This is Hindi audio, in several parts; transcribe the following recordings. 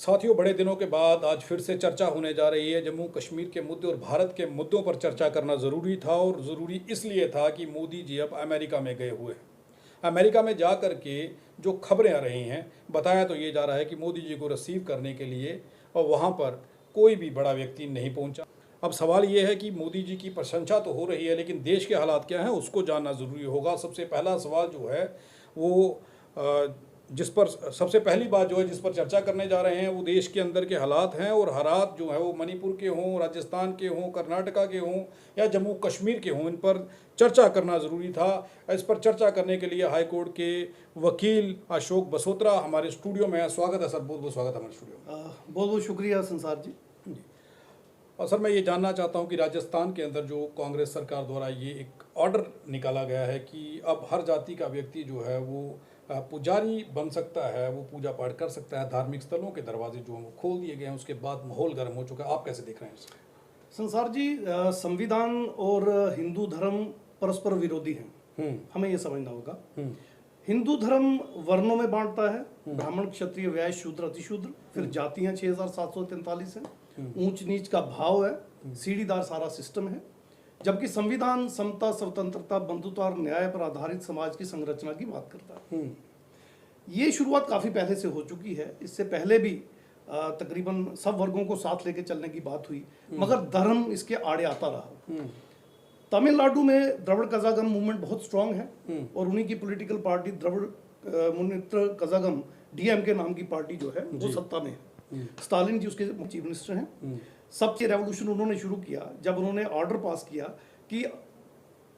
साथियों, बड़े दिनों के बाद आज फिर से चर्चा होने जा रही है। जम्मू कश्मीर के मुद्दे और भारत के मुद्दों पर चर्चा करना ज़रूरी था, और ज़रूरी इसलिए था कि मोदी जी अब अमेरिका में गए हुए हैं। अमेरिका में जा कर के जो खबरें आ रही हैं, बताया तो ये जा रहा है कि मोदी जी को रिसीव करने के लिए और वहाँ पर कोई भी बड़ा व्यक्ति नहीं पहुँचा। अब सवाल ये है कि मोदी जी की प्रशंसा तो हो रही है, लेकिन देश के हालात क्या हैं उसको जानना ज़रूरी होगा। सबसे पहला सवाल जो है वो जिस पर सबसे पहली बात जो है जिस पर चर्चा करने जा रहे हैं वो देश के अंदर के हालात हैं। और हालात जो है वो मणिपुर के हों, राजस्थान के हों, कर्नाटका के हों या जम्मू कश्मीर के हों, इन पर चर्चा करना ज़रूरी था। इस पर चर्चा करने के लिए हाई कोर्ट के वकील अशोक बसोत्रा हमारे स्टूडियो में है। स्वागत है सर, बहुत बहुत स्वागत है हमारे स्टूडियो में। बहुत बहुत शुक्रिया संसार जी। और सर, मैं ये जानना चाहता हूँ कि राजस्थान के अंदर जो कांग्रेस सरकार द्वारा ये एक ऑर्डर निकाला गया है कि अब हर जाति का व्यक्ति जो है वो पुजारी बन सकता है, वो पूजा पाठ कर सकता है, धार्मिक स्थलों के दरवाजे जो हैं वो खोल दिए गए हैं, उसके बाद माहौल गर्म हो चुका है। आप कैसे देख रहे हैं इसको? संसार जी, संविधान और हिंदू धर्म परस्पर विरोधी हैं, हमें ये समझना होगा। हिंदू धर्म वर्णों में बांटता है, ब्राह्मण, क्षत्रिय, वैश्य, शूद्र, अतिशूद्र, फिर जातियां 6743 हैं, ऊंच नीच का भाव है, सीढ़ीदार सारा सिस्टम है। जबकि संविधान समता, स्वतंत्रता, बंधुत्व और न्याय पर आधारित समाज की संरचना की बात करता है। ये शुरुआत काफी पहले से हो चुकी है। इससे पहले भी तकरीबन सब वर्गों को साथ लेके चलने की बात हुई, मगर धर्म इसके आड़े आता रहा। तमिलनाडु में द्रविड़ कजागम मूवमेंट बहुत स्ट्रांग है और उन्हीं की political party Dravida Munnetra Kazhagam DMK नाम की पार्टी जो है वो सत्ता में है। स्टालिन जी उसके चीफ मिनिस्टर हैं। सबसे रेवोल्यूशन उन्होंने शुरू किया जब उन्होंने ऑर्डर पास किया कि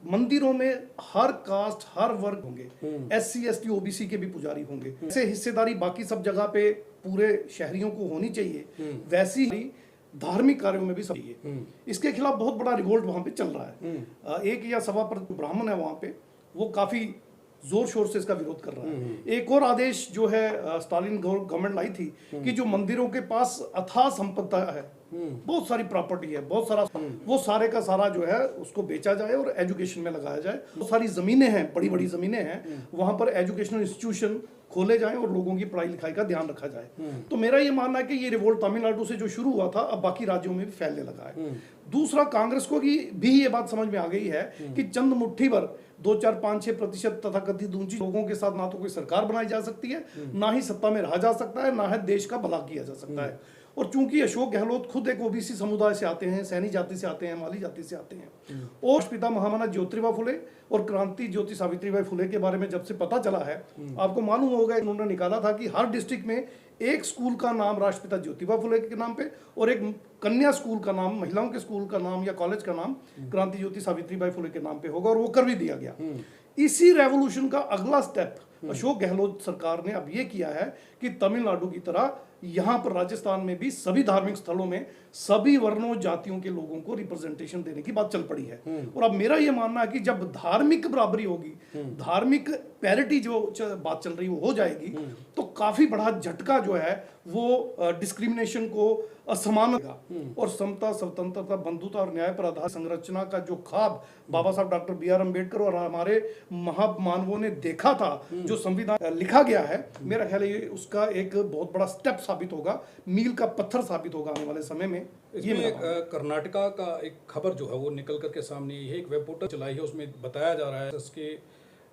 मंदिरों में हर कास्ट, हर वर्ग होंगे, SC ST OBC के भी पुजारी होंगे। ऐसे हिस्सेदारी बाकी सब जगह पे पूरे शहरियों को होनी चाहिए, वैसी ही धार्मिक कार्यों में भी सब चाहिए। इसके खिलाफ बहुत बड़ा रिवोल्ट वहां पे चल रहा है। 1 या सवा पर ब्राह्मण है वहां पे, वो काफी जोर शोर से इसका विरोध कर रहा है। एक और आदेश जो है स्टालिन गवर्नमेंट लाई थी कि जो मंदिरों के पास अथाह संपदा है, बहुत सारी प्रॉपर्टी है, बहुत सारा, वो सारे का सारा जो है उसको बेचा जाए और एजुकेशन में लगाया जाए। बहुत सारी जमीनें हैं, बड़ी बड़ी जमीनें हैं, वहां पर एजुकेशनल इंस्टीट्यूशन खोले जाएं और लोगों की पढ़ाई लिखाई का ध्यान रखा जाए। तो मेरा ये मानना है कि ये रिवोल्ट तमिलनाडु से जो शुरू हुआ था अब बाकी राज्यों में भी फैलने लगा है। दूसरा, कांग्रेस को भी ये बात समझ में आ गई है कि चंद मुट्ठी भर 2, 4, 5, 6% तथाकथित ऊंची लोगों के साथ ना तो कोई सरकार बनाई जा सकती है, ना ही सत्ता में रहा जा सकता है, ना है देश का भला किया जा सकता है। और चूंकि अशोक गहलोत खुद एक OBC समुदाय से आते हैं, सैनी जाति से आते हैं, माली जाति से आते हैं, और पिता महामना ज्योतिबा फुले और क्रांति ज्योति सावित्रीबाई फुले के बारे में जब से पता चला है, आपको मालूम होगा उन्होंने निकाला था कि हर डिस्ट्रिक्ट में एक स्कूल का नाम राष्ट्रपिता ज्योतिबा फुले के नाम पे और एक कन्या स्कूल का नाम, महिलाओं के स्कूल का नाम या कॉलेज का नाम क्रांति ज्योति सावित्रीबाई फुले के नाम पे होगा, और वो कर भी दिया गया। इसी रेवोल्यूशन का अगला स्टेप अशोक गहलोत सरकार ने अब ये किया है कि तमिलनाडु की तरह यहाँ पर राजस्थान में भी सभी धार्मिक स्थलों में सभी वर्णों जातियों के लोगों को रिप्रेजेंटेशन देने की बात चल पड़ी है। और अब मेरा ये मानना है कि जब धार्मिक बराबरी होगी, धार्मिक पैरिटी जो बात चल रही हो जाएगी, तो काफी बड़ा झटका जो है वो डिस्क्रिमिनेशन को असमान होगा। और समता, स्वतंत्रता, बंधुता और न्याय पर आधारित संरचना का जो ख्वाब बाबा साहब डॉक्टर BR अम्बेडकर और हमारे महामानवों ने देखा था, जो संविधान लिखा गया है, मेरा ख्याल है उसका एक बहुत बड़ा स्टेप साबित होगा, मील का पत्थर साबित होगा आने वाले समय में। इसमें कर्नाटका का एक खबर जो है वो निकल करके सामने आई है। एक वेब पोर्टल चलाई है, उसमें बताया जा रहा है इसके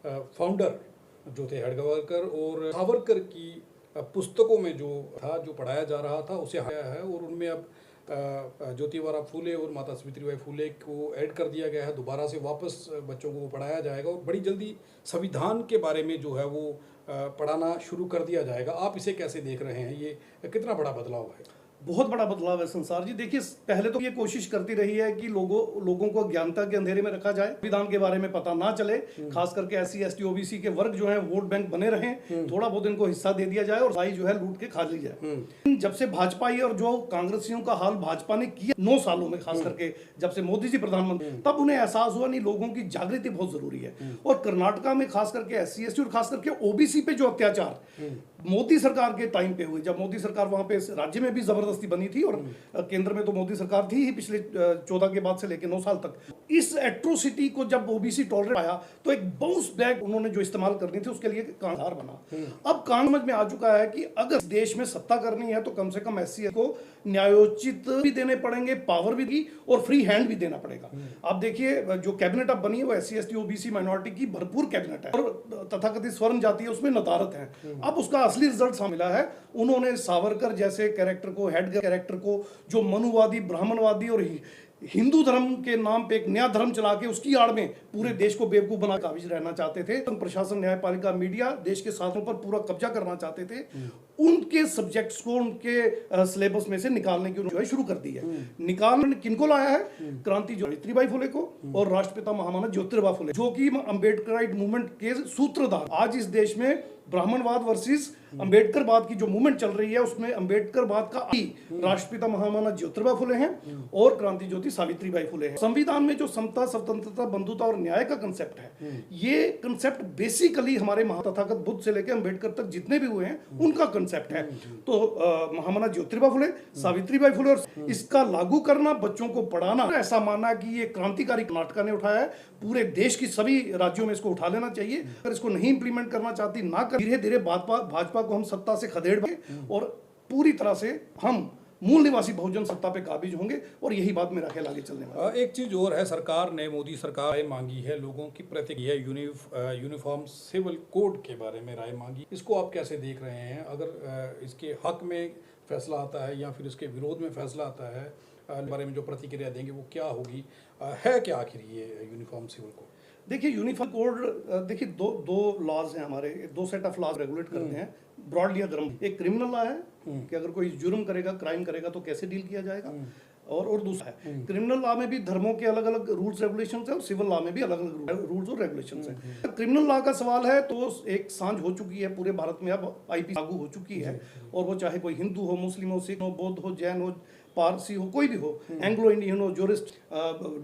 फाउंडर जो थे हेडगेवार और सावरकर की पुस्तकों में जो था, जो पढ़ाया जा रहा था, उसे हटाया है और उनमें अब ज्योतिबा फूले और माता सावित्रीबाई फूले को ऐड कर दिया गया है। दोबारा से वापस बच्चों को पढ़ाया जाएगा और बड़ी जल्दी संविधान के बारे में जो है वो पढ़ाना शुरू कर दिया जाएगा। आप इसे कैसे देख रहे हैं? ये कितना बड़ा बदलाव है? बहुत बड़ा बदलाव है संसार जी। देखिए, पहले तो ये कोशिश करती रही है कि लोगों को अज्ञानता के अंधेरे में रखा जाए, संविधान के बारे में पता ना चले, खास करके SC ST OBC के वर्ग जो है वोट बैंक बने रहे, थोड़ा बहुत इनको हिस्सा दे दिया जाए और साई जो है लूट के खा ली जाए। जब से भाजपा आई और जो कांग्रेसियों का हाल भाजपा ने किया 9 सालों में, खास करके जब से मोदी जी प्रधानमंत्री, तब उन्हें एहसास हुआ नहीं, लोगों की जागृति बहुत जरूरी है। और कर्नाटका में खास करके SC ST और खास करके OBC पे जो अत्याचार मोदी सरकार के टाइम पे हुई, जब मोदी सरकार वहां पे राज्य में भी जबरदस्ती बनी थी और केंद्र में तो मोदी सरकार थी ही पिछले 14 के बाद से लेकर 9 साल तक, इस एट्रोसिटी को जब ओबीसी टॉलरेट आया तो एक बाउंस बैक उन्होंने जो इस्तेमाल करनी थी उसके लिए कानून बना। अब कानून समझ में आ चुका है कि अगर देश में सत्ता करनी है तो कम से कम एससी को न्यायोचित भी देने पड़ेंगे, पावर भी दी और फ्री हैंड भी देना पड़ेगा। आप देखिए जो कैबिनेट अब बनी है वो एससी एसटी ओबीसी माइनॉरिटी की भरपूर कैबिनेट है और तथाकथित स्वर्ण जाति है उसमें नदारत है। अब उसका असली रिजल्ट मिला है, उन्होंने सावरकर जैसे कैरेक्टर को, हेड कैरेक्टर को, जो मनुवादी, ब्राह्मणवादी और हिंदू धर्म के नाम पे एक नया धर्म चला के उसकी आड़ में पूरे देश को बेवकूफ बना काबिज रहना चाहते थे। प्रशासन, न्यायपालिका, मीडिया देश के साधनों पर पूरा कब्जा करना चाहते थे। उनके सब्जेक्ट्स को उनके सिलेबस में से निकालने की उन्होंने शुरू कर दी है। निकालने किनको लाया है? क्रांति सावित्रीबाई फुले को और राष्ट्रपिता महामना ज्योतिबा फुले, जो कि अम्बेडकराइट मूवमेंट के सूत्रधार। आज इस देश में ब्राह्मणवाद वर्सेस अंबेडकरवाद की जो मूवमेंट चल रही है उसमें अंबेडकरवाद का राष्ट्रपिता महामना ज्योतिबा फुले हैं और क्रांति ज्योति सावित्रीबाई फुले हैं। संविधान में जो समता, स्वतंत्रता, बंधुता और न्याय का कंसेप्ट है, ये कंसेप्ट बेसिकली हमारे महातथागत बुद्ध से लेकर अंबेडकर तक जितने भी हुए हैं उनका कंसेप्ट है। तो महामना ज्योतिबा फुले, सावित्रीबाई फुले, और इसका लागू करना, बच्चों को पढ़ाना, ऐसा माना कि ये क्रांतिकारी कर्नाटक ने उठाया है, पूरे देश की सभी राज्यों में इसको उठा लेना चाहिए। अगर इसको नहीं इंप्लीमेंट करना चाहती, ना कर, धीरे धीरे भाजपा को हम सत्ता से खदेड़ और पूरी तरह से हम मूल निवासी बहुजन सत्ता पे काबिज होंगे और यही बात मेरा ख्याल आगे चलने वाला है। एक चीज़ और है, सरकार ने, मोदी सरकार ने मांगी है, लोगों की प्रतिक्रिया यूनिफॉर्म सिविल कोड के बारे में राय मांगी। इसको आप कैसे देख रहे हैं? अगर इसके हक में फैसला आता है या फिर इसके विरोध में फैसला आता है, बारे में जो प्रतिक्रिया देंगे वो क्या होगी? है क्या आखिर ये यूनिफॉर्म सिविल कोड? देखिए यूनिफॉर्म कोड, देखिए दो लॉज हैं हमारे, दो सेट ऑफ लॉज रेगुलेट करते हैं ब्रॉडली अगर। एक क्रिमिनल लॉ है कि अगर कोई जुर्म करेगा, क्राइम करेगा तो कैसे डील किया जाएगा, और दूसरा है क्रिमिनल लॉ में भी धर्मों के अलग अलग रूल्स रेगुलेशंस हैं और सिविल लॉ में भी अलग अलग रूल्स और रेगुलेशंस हैं। क्रिमिनल लॉ का सवाल है तो एक सांझ हो चुकी है पूरे भारत में, अब आईपीसी लागू हो चुकी है, और वो चाहे कोई हिंदू हो, मुस्लिम हो, सिख हो, बौद्ध हो, जैन हो, पारसी हो, कोई भी हो, एंग्लो इंडियन हो, जूरिस्ट,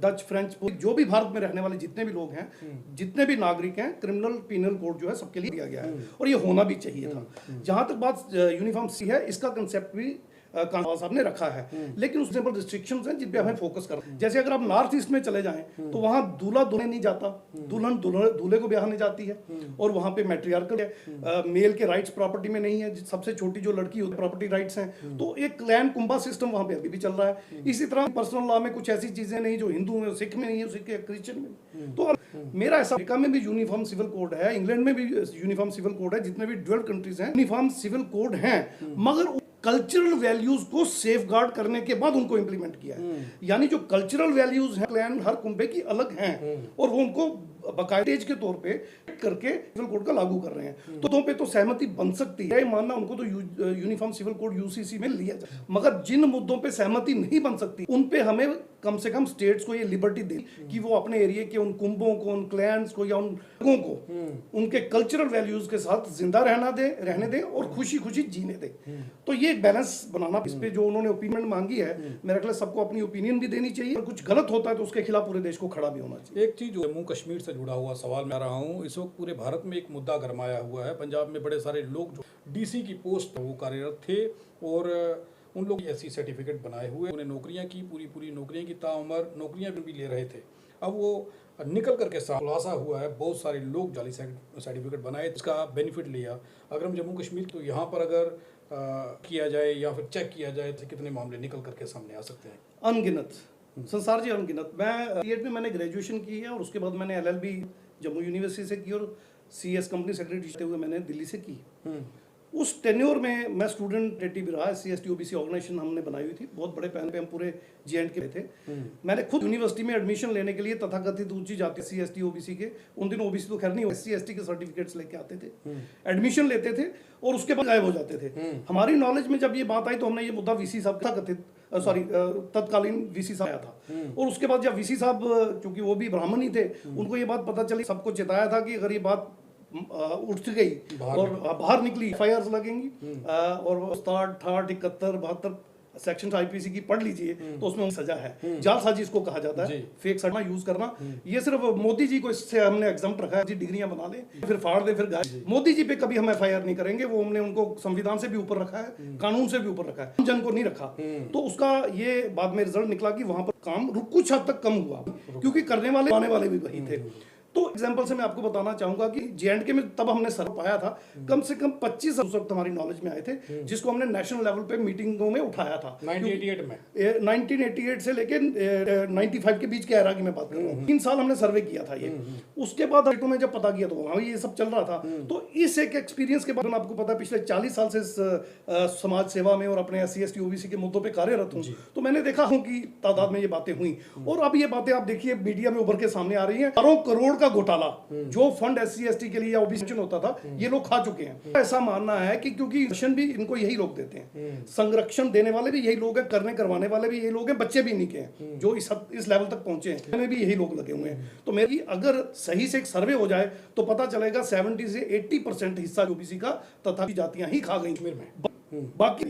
डच, फ्रेंच, जो भी भारत में रहने वाले जितने भी लोग हैं, जितने भी नागरिक हैं, क्रिमिनल पीनल कोड जो है सबके लिए दिया गया है और ये होना भी चाहिए था। जहां तक बात यूनिफॉर्म सी है, इसका कंसेप्ट भी कानून साहब ने रखा है, लेकिन उसमें पर रिस्ट्रिक्शंस हैं जिन पे हमें फोकस करना है। जैसे अगर आप नॉर्थ ईस्ट में चले जाएं तो वहां दूल्हा दुल्हन नहीं जाता, दुल्हन दूल्हे को ब्याहने जाती है, और वहां पे मैट्रियार्कल है, मेल के राइट्स प्रॉपर्टी में नहीं है, सबसे छोटी जो लड़की होती है प्रॉपर्टी राइट्स हैं, तो एक क्लैन कुंभा सिस्टम वहां पे अभी भी चल रहा है। इसी तरह पर्सनल लॉ में कुछ ऐसी चीजें नहीं जो हिंदू में, सिख में नहीं है, सिख क्रिश्चियन में। तो मेरा ऐसा, अमेरिका में भी यूनिफॉर्म सिविल कोड है, इंग्लैंड में भी यूनिफॉर्म सिविल कोड है, जितने भी 12 कंट्रीज हैं यूनिफॉर्म सिविल कोड हैं, मगर कल्चरल वैल्यूज को सेफगार्ड करने के बाद उनको इंप्लीमेंट किया है। यानी जो कल्चरल वैल्यूज हैं क्लैन हर कुंबे की अलग हैं और वो उनको बाकायदे के तौर पे करके सिविल कोड का लागू कर रहे हैं। तो पे तो सहमति बन सकती है, मानना उनको तो यूनिफॉर्म सिविल कोड यूसीसी में लिया जाए, मगर जिन मुद्दों पे सहमति नहीं बन सकती उन पे हमें कम से कम स्टेट्स को ये लिबर्टी दे कि वो अपने एरिया के उन कुंभों को, उन क्लैंस को या उन लोगों को उनके कल्चरल वैल्यूज के साथ जिंदा रहने दे और खुशी खुशी जीने दे। तो ये एक बैलेंस बनाना, इस पे जो उन्होंने ओपिनियन मांगी है, मेरे ख्याल सबको अपनी ओपिनियन भी देनी चाहिए, और कुछ गलत होता है तो उसके खिलाफ पूरे देश को खड़ा भी होना चाहिए। एक चीज जम्मू कश्मीर से जुड़ा हुआ सवाल मैं आ रहा हूँ, इस वक्त पूरे भारत में एक मुद्दा गरमाया हुआ है। पंजाब में बड़े सारे लोग जो डीसी की पोस्ट वो कार्यरत थे और उन लोग एससी सर्टिफिकेट बनाए हुए, उन्हें नौकरियां की, पूरी नौकरियां की, ताउम्र नौकरियां भी ले रहे थे। अब वो निकल करके खुलासा हुआ है, बहुत सारे लोग जाली सर्टिफिकेट बनाए, इसका बेनिफिट लिया। अगर हम जम्मू कश्मीर तो यहाँ पर अगर किया जाए या फिर चेक किया जाए तो कितने मामले निकल करके सामने आ सकते हैं? अनगिनत संसार जी, अनगिनत। मैं बीएड में मैंने ग्रेजुएशन की है और उसके बाद मैंने एलएलबी जम्मू यूनिवर्सिटी से की और सीएस कंपनी सेक्रेटरी हुए मैंने दिल्ली से की। उस टेन्योर में मैं स्टूडेंट रेटी भी रहा, CST OBC ऑर्गेनाइजेशन हमने बनाई हुई थी, बहुत बड़े पैनल पे हम पूरे JNK के थे। मैंने खुद यूनिवर्सिटी में एडमिशन लेने के लिए तथाकथित ऊंची जाति CST OBC के, उन दिनों OBC तो खैर नहीं, SC/ST के सर्टिफिकेट्स लेके आते थे, एडमिशन लेते थे और उसके बाद गायब हो जाते थे। हमारी नॉलेज में जब ये बात आई तो हमने ये मुद्दा VC साहब तथाकथित तत्कालीन VC साहब आया था, और उसके बाद जब VC साहब, चूंकि वो भी ब्राह्मण ही थे, उनको ये बात पता चली, सबको चेताया था कि अगर ये बात उठ गई और बाहर निकली FIRs लगेंगी और 67, 68, 71 सेक्शन आईपीसी की पढ़ लीजिए तो उसमें सजा है, जालसाजी इसको कहा जाता है, फेक सर्टिफिकेट यूज करना। ये सिर्फ मोदी जी को इससे हमने एग्जम्प्ट रखा है, जी डिग्रियां बना ले फिर फाड़ दे फिर गाय। मोदी जी पे कभी हम एफआईआर नहीं करेंगे, वो हमने उनको संविधान से भी ऊपर रखा है, कानून से भी ऊपर रखा है, जन को नहीं रखा। तो उसका ये बाद में रिजल्ट निकला कि वहां पर काम कुछ हद तक कम हुआ, क्योंकि करने वाले आने वाले भी वही थे। तो एग्जांपल से मैं आपको बताना चाहूंगा कि जेएंडके में तब हमने सर्व पाया था, कम से कम 25 उस वक्त हमारी नॉलेज में आए थे, जिसको हमने नेशनल लेवल पे मीटिंगों में उठाया था 1988 में। 1988 से लेके 95 के बीच के एरा की मैं बात कर रहा हूँ। 3 साल हमने सर्वे किया था ये। उसके बाद में जब पता किया तो वहाँ ये सब चल रहा था। तो इस एक एक्सपीरियंस के बाद आपको पता है पिछले 40 साल से समाज सेवा में और अपने SC ST OBC के मुद्दों पे कार्यरत हूँ, तो मैंने देखा हूँ कि तादाद में ये बातें हुई। और अब ये बातें आप देखिए मीडिया में उभर के सामने आ रही हैं। करोड़ का घोटाला जो फंड SC ST के लिए या OBC होता था, ये लोग खा चुके हैं। ऐसा मानना है कि क्योंकि संरक्षण भी इनको यही लोग देते हैं, संरक्षण देने वाले भी यही लोग हैं, करवाने वाले भी यही लोग हैं, बच्चे भी इन्हीं के हैं जो इस लेवल तक पहुंचे हैं, में भी यही लोग लगे हुए हैं। तो मेरी अगर सही से एक सर्वे हो जाए तो पता चलेगा 70 से 80% हिस्सा OBC का तथा जातियां ही खा गई में। बाकी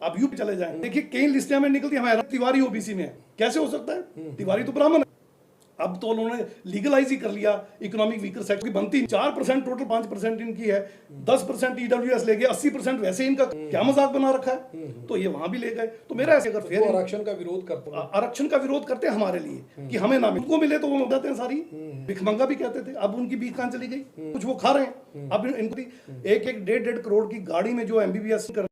अब यूपी चले जाएं, देखिए कई लिस्टें में निकलती, हमारा तिवारी OBC में है, कैसे हो सकता है? तिवारी तो ब्राह्मण है। अब तो उन्होंने लीगलाइज ही कर लिया इकोनॉमिक वीकर सेक्टर की बनती 4% टोटल 5% इनकी है, 10% EWS ले गए, 80% वैसे इनका क्या मजाक बना रखा है, तो ये वहां भी ले गए। तो मेरा ऐसे अगर फिर आरक्षण का विरोध करते हैं, आरक्षण का विरोध करते हैं हमारे लिए कि हमें ना उनको मिले तो वो मदद हैं सारी, भिखमंगा भी कहते थे। अब उनकी भीख कहां चली गई? कुछ वो खा रहे हैं। अब इनको 1-1 करोड़ की गाड़ी में जो MBBS कर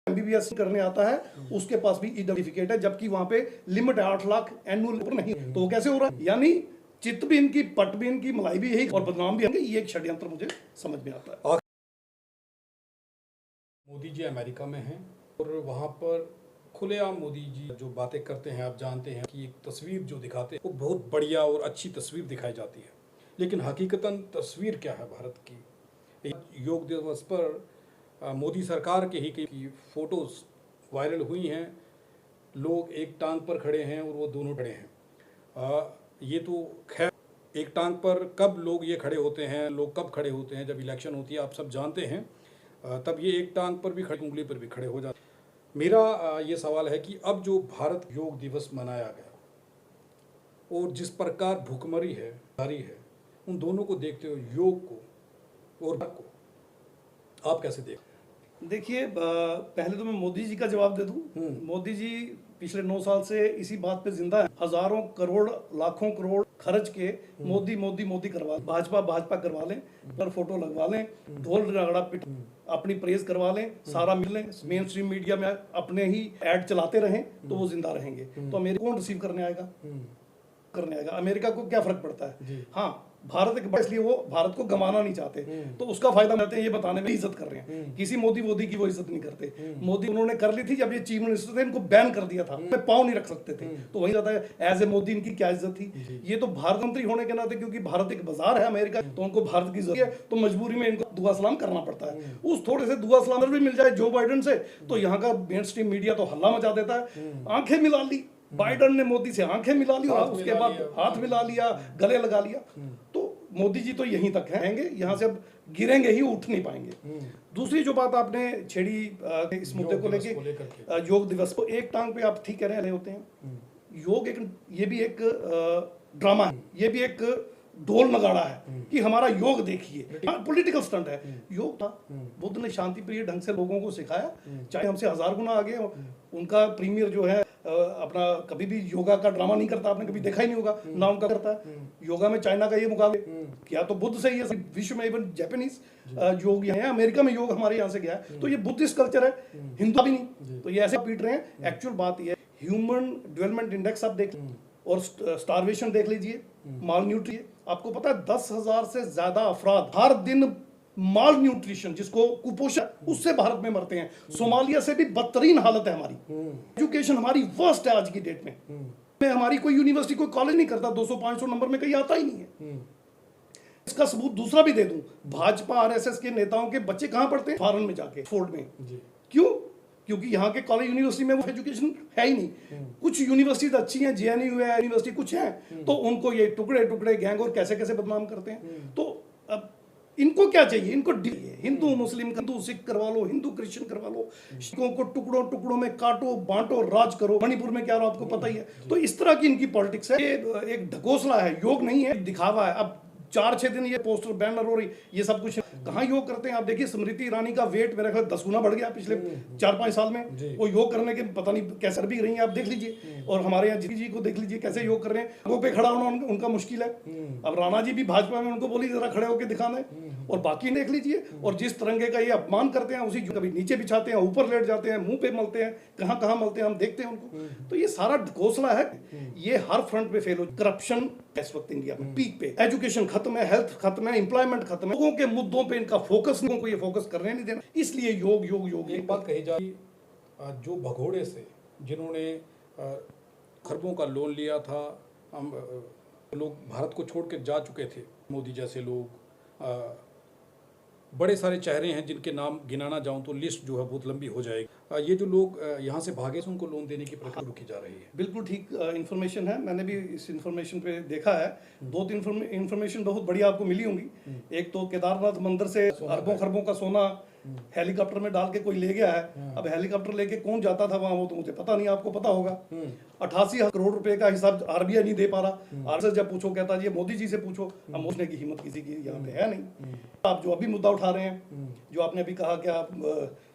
MBBS करने आता है, उसके पास भी सर्टिफिकेट है, जबकि वहां पे लिमिट है 8 लाख एनुअल नहीं। तो वो कैसे हो रहा है? यानी चित्त भी इनकी, पट भी इनकी, मलाई भी यही और बदनाम भी होंगे। ये एक षड्यंत्र मुझे समझ में आता है। मोदी जी अमेरिका में हैं और वहाँ पर खुलेआम मोदी जी जो बातें करते हैं, आप जानते हैं कि एक तस्वीर जो दिखाते हैं वो बहुत बढ़िया और अच्छी तस्वीर दिखाई जाती है, लेकिन हकीकतन तस्वीर क्या है भारत की? योग दिवस पर मोदी सरकार के ही कई फोटोज वायरल हुई हैं, लोग एक टांग पर खड़े हैं और वो दोनों खड़े हैं। ये तो खैर एक टांग पर कब लोग ये खड़े होते हैं, लोग कब खड़े होते हैं? जब इलेक्शन होती है, आप सब जानते हैं, तब ये एक टांग पर भी खड़े, उंगली पर भी खड़े हो जाते हैं। मेरा ये सवाल है कि अब जो भारत योग दिवस मनाया गया और जिस प्रकार भूखमरी है, जारी है, उन दोनों को देखते हुए योग को और को आप कैसे देखते? देखिए, पहले तो मैं मोदी जी का जवाब दे दूं। मोदी जी पिछले 9 साल से इसी बात पे जिंदा है, हजारों करोड़ लाखों करोड़ खर्च के मोदी मोदी मोदी करवा, भाजपा भाजपा करवा लें, पर फोटो लगवा लें, ढोल रगड़ा पिट अपनी प्रेज करवा लें, सारा मिल लें, मेन स्ट्रीम मीडिया में अपने ही ऐड चलाते रहें, तो वो जिंदा रहेंगे। तो अमेरिका कौन रिसीव करने आएगा? अमेरिका को क्या फर्क पड़ता है? हाँ, भारत एक इसलिए वो भारत को गंवाना नहीं चाहते, तो उसका फायदा मिलते हैं, ये बताने में इज्जत कर रहे हैं। किसी मोदी की वो इज्जत नहीं करते। मोदी उन्होंने कर ली थी जब ये चीफ मिनिस्टर थे, इनको बैन कर दिया था, पाँव नहीं रख सकते थे, तो वही जाता है एज ए मोदी इनकी क्या इज्जत थी। ये तो भारत मंत्री होने के नाते, क्योंकि भारत एक बाजार है अमेरिका, तो उनको भारत की जरूरत है, तो मजबूरी में इनको दुआ सलाम करना पड़ता है। उस थोड़े से दुआ सलाम भी मिल जाए जो बाइडेन से, तो यहाँ का मेन स्ट्रीम मीडिया तो हल्ला मचा देता है। आंखें मिला ली, बाइडन ने मोदी से आंखें मिला ली और हाथ उसके मिला बाद लिया। हाथ मिला लिया, गले लगा लिया। तो मोदी जी तो यहीं तक रहेंगे, यहाँ से अब गिरेंगे ही, उठ नहीं पाएंगे। दूसरी जो बात आपने छेड़ी इस मुद्दे को लेके, योग दिवस को एक टांग पे आप ठीक कह रहे होते हैं। योग एक, ये भी एक ड्रामा है, ये भी एक ढोल नगाड़ा है कि हमारा योग देखिए, पॉलिटिकल स्टंट है। योग था, बुद्ध ने शांति प्रिय ढंग से लोगों को सिखाया, चाहे हमसे 1000 गुना आगे हो। उनका प्रीमियर जो है अपना कभी भी योगा का ड्रामा नहीं करता, आपने कभी देखा ही नहीं होगा ना उनका करता है। योगा में चाइना का ये मुकाबले किया तो बुद्ध से ही है, विश्व में इवन जापानीज योग यहाँ है, अमेरिका में योग हमारे यहाँ से गया है। तो ये बुद्धिस्ट कल्चर है, हिंदू भी नहीं। तो ये ऐसे पीट रहे हैं। एक्चुअल बात ये है, ह्यूमन डेवलपमेंट इंडेक्स आप देख और स्टारवेशन देख लीजिए, माल न्यूट्रिशन, आपको पता है 10,000 से ज्यादा अफराद हर दिन माल न्यूट्रिशन, जिसको कुपोषण, उससे भारत में मरते हैं। सोमालिया से भी बदतरीन हालत है हमारी। एजुकेशन हमारी वर्स्ट है आज की डेट में। हमारी कोई यूनिवर्सिटी, कोई कॉलेज नहीं करता, 200-500 नंबर में कहीं आता ही नहीं है। इसका सबूत दूसरा भी दे दूं, भाजपा आरएसएस के नेताओं के बच्चे कहां पढ़ते हैं? फॉरेन में जाके, फोर्ड में। क्यों? क्योंकि यहाँ के कॉलेज यूनिवर्सिटी में वो एजुकेशन है ही नहीं। कुछ यूनिवर्सिटीज अच्छी हैं, जेएनयू है यूनिवर्सिटी, कुछ हैं, तो उनको ये टुकड़े टुकड़े गैंग और कैसे कैसे बदनाम करते हैं। तो अब इनको क्या चाहिए? इनको हिंदू मुस्लिम, हिंदू सिख करवा लो, हिंदू क्रिश्चियन करवा लो, सिखों को टुकड़ों टुकड़ों में काटो, बांटो, राज करो। मणिपुर में क्या रहा आपको पता ही है। तो इस तरह की इनकी पॉलिटिक्स है। ये एक ढकोसला है, योग नहीं है, दिखावा है। अब 4-6 दिन ये पोस्टर बैनर हो रही, ये सब कुछ कहाँ योग करते हैं आप देखिए। स्मृति ईरानी का वेट मेरे ख्याल 10 गुना बढ़ गया पिछले 4-5 साल में। वो योग करने के पता नहीं कैसे भी रही हैं, आप देख लीजिए। और हमारे यहाँ जी को देख लीजिए कैसे योग कर रहे हैं। वो पे खड़ा होना उनका मुश्किल है। अब राणा जी भी भाजपा में, उनको बोली जरा खड़े होकर दिखाना है। और बाकी देख लीजिए, और जिस तिरंगे का ये अपमान करते हैं, उसी कभी नीचे बिछाते हैं, ऊपर लेट जाते हैं, मुंह पे मलते हैं, कहाँ कहाँ मलते हैं, हम देखते हैं उनको। तो ये सारा ढकोसला है, ये हर फ्रंट पे फेल हो। करप्शन इस वक्त इंडिया में पीक पे, एजुकेशन खत्म है, हेल्थ खत्म है, एम्प्लॉयमेंट खत्म है। लोगों के मुद्दों पे इनका फोकस, लोगों को ये फोकस करने नहीं देना। इसलिए योग योग योग। एक बात कही जाए, जो भगोड़े से जिन्होंने खरबों का लोन लिया था, हम लोग भारत को छोड़ के जा चुके थे, मोदी जैसे लोग, बड़े सारे चेहरे हैं जिनके नाम गिनाना जाऊं तो लिस्ट जो है बहुत लंबी हो जाएगी। ये जो लोग यहाँ से भागे, उनको लोन देने की प्रक्रिया रुकी जा रही है। बिल्कुल ठीक इन्फॉर्मेशन है, मैंने भी इस इन्फॉर्मेशन पे देखा है। 2-3 इन्फॉर्मेशन बहुत बढ़िया आपको मिली होंगी। एक तो केदारनाथ मंदिर से अरबों खरबों का सोना हेलीकॉप्टर में डाल के कोई ले गया है। अब हेलीकॉप्टर लेके कौन जाता था वहां, वो तो मुझे पता नहीं, आपको पता होगा। 88 करोड़ रुपए का हिसाब आरबीआई नहीं दे पा रहा। आरएसएस जब पूछो कहता है ये मोदी जी से पूछो। अब पूछने की हिम्मत किसी की यहाँ पे है नहीं। आप जो अभी मुद्दा उठा रहे हैं, जो आपने अभी कहा कि आप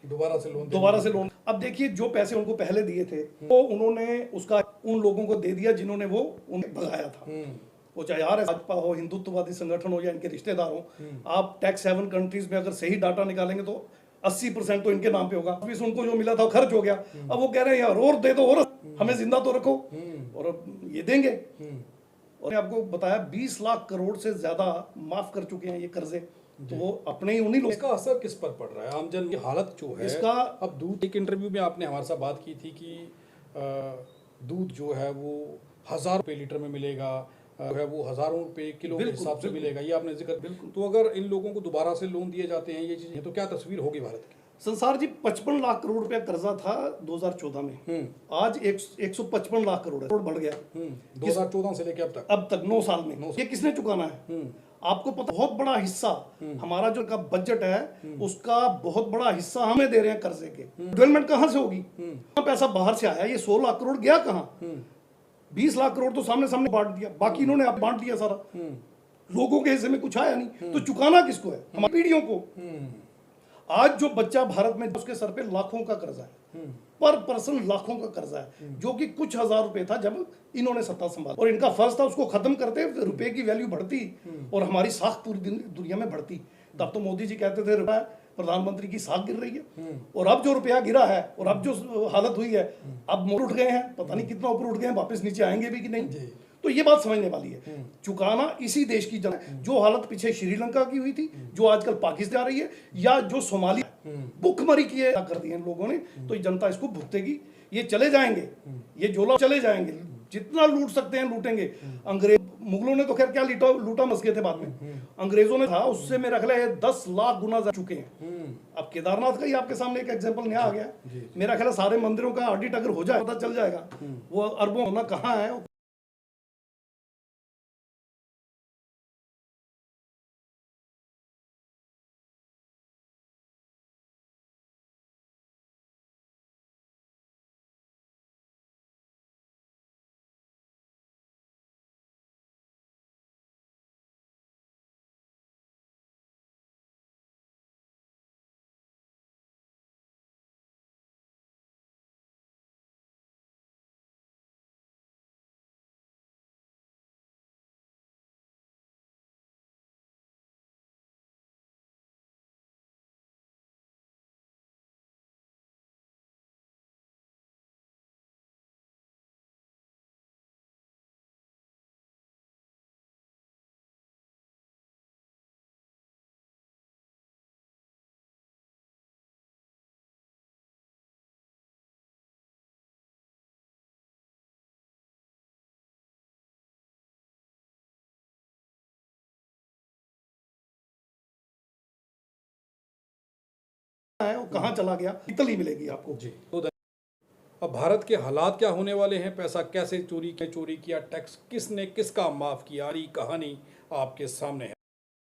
दोबारा से लोन, अब देखिए जो पैसे उनको पहले दिए थे वो उन्होंने उसका उन लोगों को दे दिया जिन्होंने वो उन्हें भगाया था। वो चाहे भाजपा हो, हिंदुत्ववादी संगठन हो या इनके रिश्तेदार हो। आप टैक्स हेवन कंट्रीज में अगर सही डाटा निकालेंगे तो 80% तो इनके नाम पे होगा। उनको जो मिला था वो खर्च हो गया। अब वो कह रहे हैं यार और दे दो, और हमें जिंदा तो रखो, और ये देंगे। और आपको बताया 20 लाख करोड़ से ज्यादा माफ कर चुके हैं ये कर्जे। तो वो अपने ही उन्हीं लोग, इसका असर किस पर पड़ रहा है? आमजन की हालत जो है इसका, अब दूध, एक इंटरव्यू में आपने हमारे साथ बात की थी कि दूध जो है वो 1000 रुपये लीटर में मिलेगा, है वो हजारों रुपए किलो के हिसाब से मिलेगा, ये आपने जिक्र। बिल्कुल। तो अगर इन लोगों को दोबारा से लोन दिए जाते हैं ये चीजें, तो क्या तस्वीर होगी भारत की? संसार जी 55 लाख करोड़ रुपया कर्जा था 2014 में। आज 155 लाख करोड़ बढ़ गया 2014 से लेके अब तक 9 साल में। ये किसने चुकाना है? आपको पता, बहुत बड़ा हिस्सा हमारा जो का बजट है उसका बहुत बड़ा हिस्सा हमें दे रहे हैं कर्जे के। डेवलपमेंट कहां से होगी? पैसा बाहर से आया, ये 100 लाख करोड़ गया कहां? 20 लाख करोड़ तो सामने सामने बांट दिया, बाकी इन्होंने आप बांट दिया सारा। लोगों के हिस्से में कुछ आया नहीं। तो चुकाना किसको है? हमारी पीढ़ियों को। आज जो बच्चा भारत में, उसके सर पे लाखों का कर्जा है, पर पर्सन लाखों का कर्जा है, जो कि कुछ हजार रुपए था जब इन्होंने सत्ता संभाली। और इनका फर्ज था उसको खत्म करते, रुपए की वैल्यू बढ़ती और हमारी साख पूरी दुनिया में बढ़ती। तब तो मोदी जी कहते थे रुपया, प्रधानमंत्री की साख गिर रही है। और अब जो रुपया गिरा है और अब जो हालत हुई है, अब मोड़ उठ गए हैं, पता नहीं कितना ऊपर उठ गए हैं, वापस नीचे आएंगे भी कि नहीं। तो ये बात समझने वाली है। चुकाना इसी देश की जनता, जो हालत पीछे श्रीलंका की हुई थी, जो आजकल पाकिस्तान जा रही है, या जो सोमालिया भुखमरी किए कर दिए इन लोगों ने, तो जनता इसको भुगतेगी। ये चले जाएंगे, ये जो लोग चले जाएंगे, जितना लूट सकते हैं लूटेंगे। अंग्रेज मुगलों ने तो खैर क्या लूटा मस गए थे बाद में, अंग्रेजों ने था उससे मेरा ख्याल है 10 लाख गुना जा चुके हैं। अब केदारनाथ का ही आपके सामने एक एग्जांपल नया आ गया, मेरा ख्याल है सारे मंदिरों का ऑडिट अगर हो जाए पता चल जाएगा वो अरबों होना कहाँ है। है वो कहाँ चला गया, इतनी मिलेगी आपको। जी। तो अब भारत के हालात क्या होने वाले हैं, पैसा कैसे चोरी किया, टैक्स किसने किसका माफ किया, ये कहानी आपके सामने है।